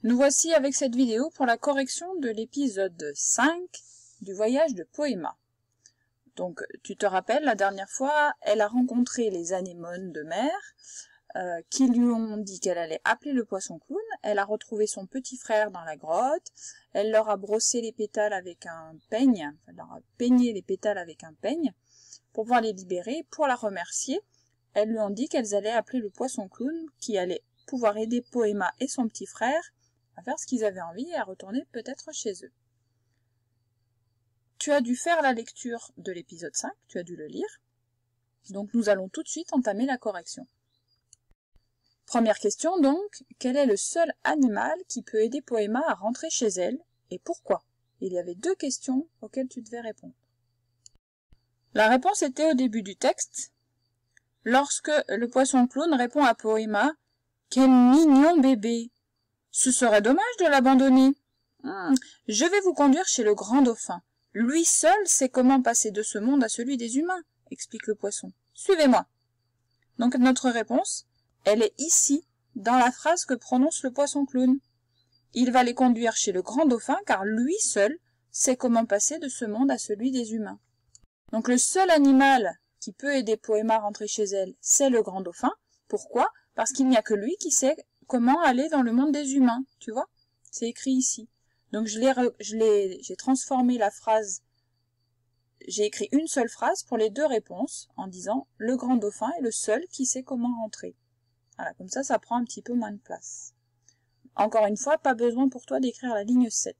Nous voici avec cette vidéo pour la correction de l'épisode 5 du voyage de Poéma. Donc, tu te rappelles, la dernière fois, elle a rencontré les anémones de mer qui lui ont dit qu'elle allait appeler le poisson clown. Elle a retrouvé son petit frère dans la grotte. Elle leur a brossé les pétales avec un peigne, elle leur a peigné les pétales avec un peigne pour pouvoir les libérer. Pour la remercier, elles lui ont dit qu'elles allaient appeler le poisson clown qui allait pouvoir aider Poéma et son petit frère à faire ce qu'ils avaient envie et à retourner peut-être chez eux. Tu as dû faire la lecture de l'épisode 5, tu as dû le lire. Donc nous allons tout de suite entamer la correction. Première question donc, quel est le seul animal qui peut aider Poéma à rentrer chez elle et pourquoi? Il y avait deux questions auxquelles tu devais répondre. La réponse était au début du texte, lorsque le poisson clown répond à Poéma « Quel mignon bébé! Ce serait dommage de l'abandonner. Je vais vous conduire chez le grand dauphin. Lui seul sait comment passer de ce monde à celui des humains, explique le poisson. Suivez-moi. » Donc notre réponse, elle est ici, dans la phrase que prononce le poisson clown. Il va les conduire chez le grand dauphin car lui seul sait comment passer de ce monde à celui des humains. Donc le seul animal qui peut aider Poéma à rentrer chez elle, c'est le grand dauphin. Pourquoi? Parce qu'il n'y a que lui qui sait comment aller dans le monde des humains, tu vois? C'est écrit ici. Donc j'ai transformé la phrase, j'ai écrit une seule phrase pour les deux réponses en disant « Le grand dauphin est le seul qui sait comment rentrer ». Voilà, comme ça prend un petit peu moins de place. Encore une fois, pas besoin pour toi d'écrire la ligne 7.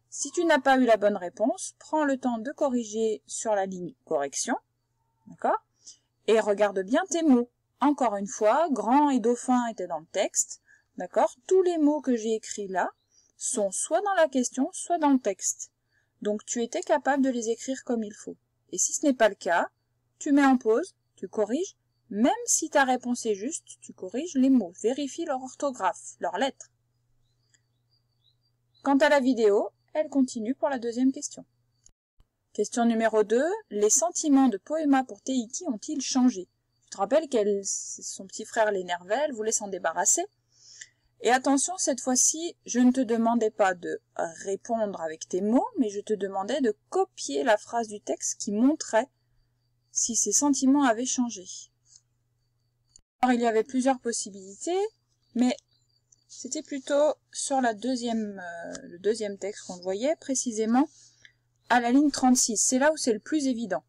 Si tu n'as pas eu la bonne réponse, prends le temps de corriger sur la ligne correction, d'accord? Et regarde bien tes mots. Encore une fois, grand et dauphin étaient dans le texte, d'accord? Tous les mots que j'ai écrits là sont soit dans la question, soit dans le texte. Donc tu étais capable de les écrire comme il faut. Et si ce n'est pas le cas, tu mets en pause, tu corriges, même si ta réponse est juste, tu corriges les mots, vérifie leur orthographe, leurs lettres. Quant à la vidéo, elle continue pour la deuxième question. Question numéro 2, les sentiments de Poéma pour Teiki ont-ils changé? Tu te rappelles que son petit frère l'énervait, elle voulait s'en débarrasser. Et attention, cette fois-ci, je ne te demandais pas de répondre avec tes mots, mais je te demandais de copier la phrase du texte qui montrait si ses sentiments avaient changé. Alors, il y avait plusieurs possibilités, mais c'était plutôt sur le deuxième texte qu'on le voyait, précisément à la ligne 36. C'est là où c'est le plus évident.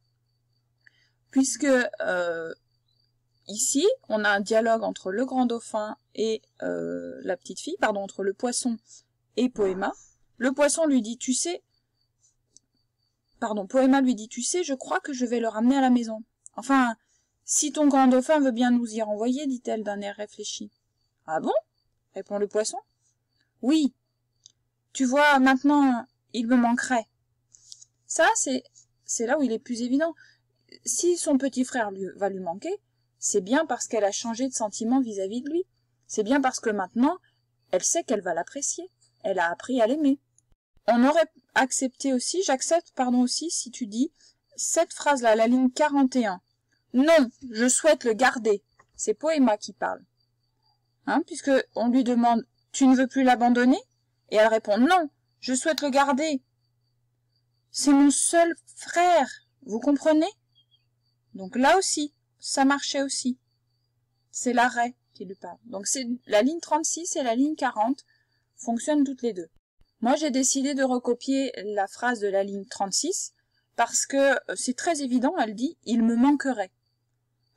Puisque ici, on a un dialogue entre le grand dauphin et la petite fille, pardon, entre le poisson et Poéma. Le poisson lui dit, tu sais, Poéma lui dit, tu sais, je crois que je vais le ramener à la maison. Enfin, si ton grand dauphin veut bien nous y renvoyer, dit-elle d'un air réfléchi. Ah bon? Répond le poisson. Oui. Tu vois, maintenant, il me manquerait. Ça, c'est là où il est plus évident. Si son petit frère va lui manquer, c'est bien parce qu'elle a changé de sentiment vis-à-vis de lui. C'est bien parce que maintenant, elle sait qu'elle va l'apprécier. Elle a appris à l'aimer. On aurait accepté aussi, j'accepte, pardon aussi, si tu dis cette phrase-là, la ligne 41. Non, je souhaite le garder. C'est Poéma qui parle. Puisque on lui demande, tu ne veux plus l'abandonner? Et elle répond, non, je souhaite le garder. C'est mon seul frère, vous comprenez? Donc là aussi, ça marchait aussi. C'est l'arrêt qui lui parle. Donc c'est la ligne 36 et la ligne 40 fonctionnent toutes les deux. Moi, j'ai décidé de recopier la phrase de la ligne 36 parce que c'est très évident, elle dit « il me manquerait ».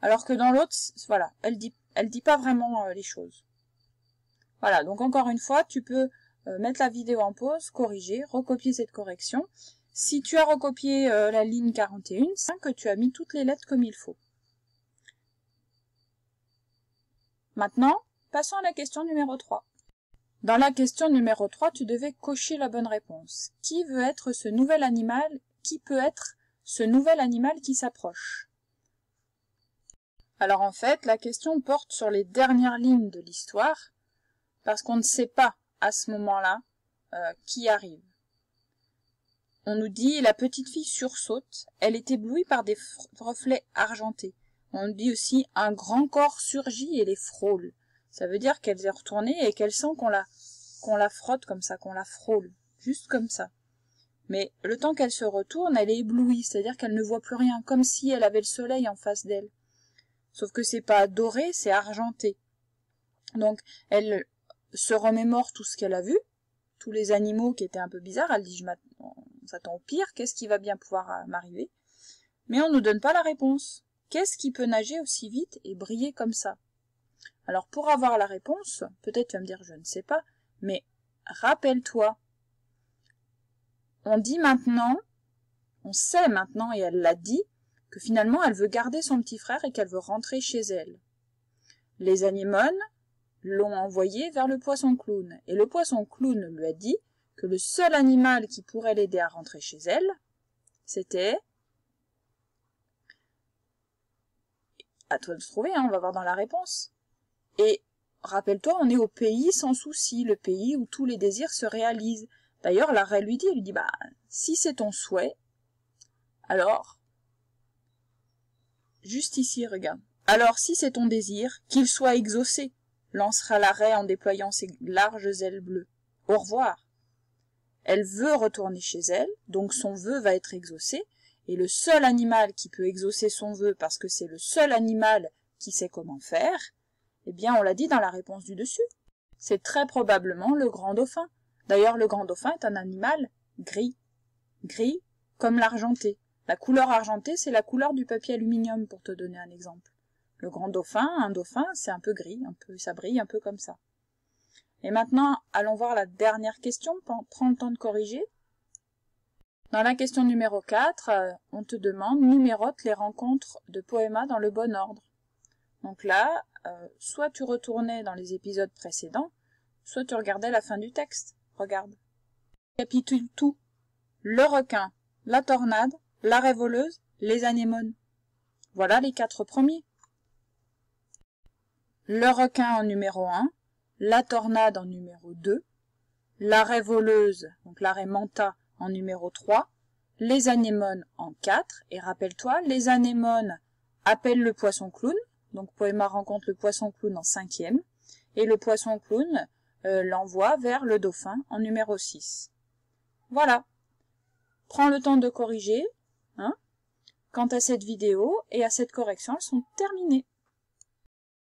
Alors que dans l'autre, voilà, elle dit pas vraiment les choses. Voilà, donc encore une fois, tu peux mettre la vidéo en pause, corriger, recopier cette correction. Si tu as recopié la ligne 41, c'est que tu as mis toutes les lettres comme il faut. Maintenant, passons à la question numéro 3. Dans la question numéro 3, tu devais cocher la bonne réponse. Qui veut être ce nouvel animal? Qui peut être ce nouvel animal qui s'approche? Alors en fait, la question porte sur les dernières lignes de l'histoire, parce qu'on ne sait pas à ce moment-là qui arrive. On nous dit, la petite fille sursaute, elle est éblouie par des reflets argentés. On nous dit aussi, un grand corps surgit et les frôle. Ça veut dire qu'elle est retournée et qu'elle sent qu'on qu'on la frotte comme ça, qu'on la frôle, juste comme ça. Mais le temps qu'elle se retourne, elle est éblouie, c'est-à-dire qu'elle ne voit plus rien, comme si elle avait le soleil en face d'elle. Sauf que c'est pas doré, c'est argenté. Donc, elle se remémore tout ce qu'elle a vu, tous les animaux qui étaient un peu bizarres, elle dit on s'attend au pire, qu'est-ce qui va bien pouvoir m'arriver? Mais on ne nous donne pas la réponse. Qu'est-ce qui peut nager aussi vite et briller comme ça? Alors pour avoir la réponse, peut-être tu vas me dire je ne sais pas, mais rappelle-toi, on dit maintenant, on sait maintenant, et elle l'a dit, que finalement elle veut garder son petit frère et qu'elle veut rentrer chez elle. Les anémones l'ont envoyée vers le poisson clown, et le poisson clown lui a dit que le seul animal qui pourrait l'aider à rentrer chez elle, c'était... À toi de trouver, hein, on va voir dans la réponse. Et rappelle-toi, on est au pays sans souci, le pays où tous les désirs se réalisent. D'ailleurs, la reine lui dit, si c'est ton souhait, alors, juste ici, regarde. Alors, si c'est ton désir, qu'il soit exaucé, lancera la raie en déployant ses larges ailes bleues. Au revoir. Elle veut retourner chez elle, donc son vœu va être exaucé, et le seul animal qui peut exaucer son vœu, parce que c'est le seul animal qui sait comment faire, eh bien, on l'a dit dans la réponse du dessus. C'est très probablement le grand dauphin. D'ailleurs, le grand dauphin est un animal gris. Gris comme l'argenté. La couleur argentée, c'est la couleur du papier aluminium, pour te donner un exemple. Le grand dauphin, un dauphin, c'est un peu gris, ça brille un peu comme ça. Et maintenant, allons voir la dernière question, prends le temps de corriger. Dans la question numéro 4, on te demande, numérote les rencontres de Poéma dans le bon ordre. Donc là, soit tu retournais dans les épisodes précédents, soit tu regardais la fin du texte. Regarde. Capitule tout. Le requin, la tornade, la raie voleuse, les anémones. Voilà les 4 premiers. Le requin en numéro 1, la tornade en numéro 2, la raie voleuse, donc la raie manta en numéro 3, les anémones en 4, et rappelle-toi, les anémones appellent le poisson clown, donc Poéma rencontre le poisson clown en 5e, et le poisson clown l'envoie vers le dauphin en numéro 6. Voilà. Prends le temps de corriger, hein. Quant à cette vidéo et à cette correction, elles sont terminées.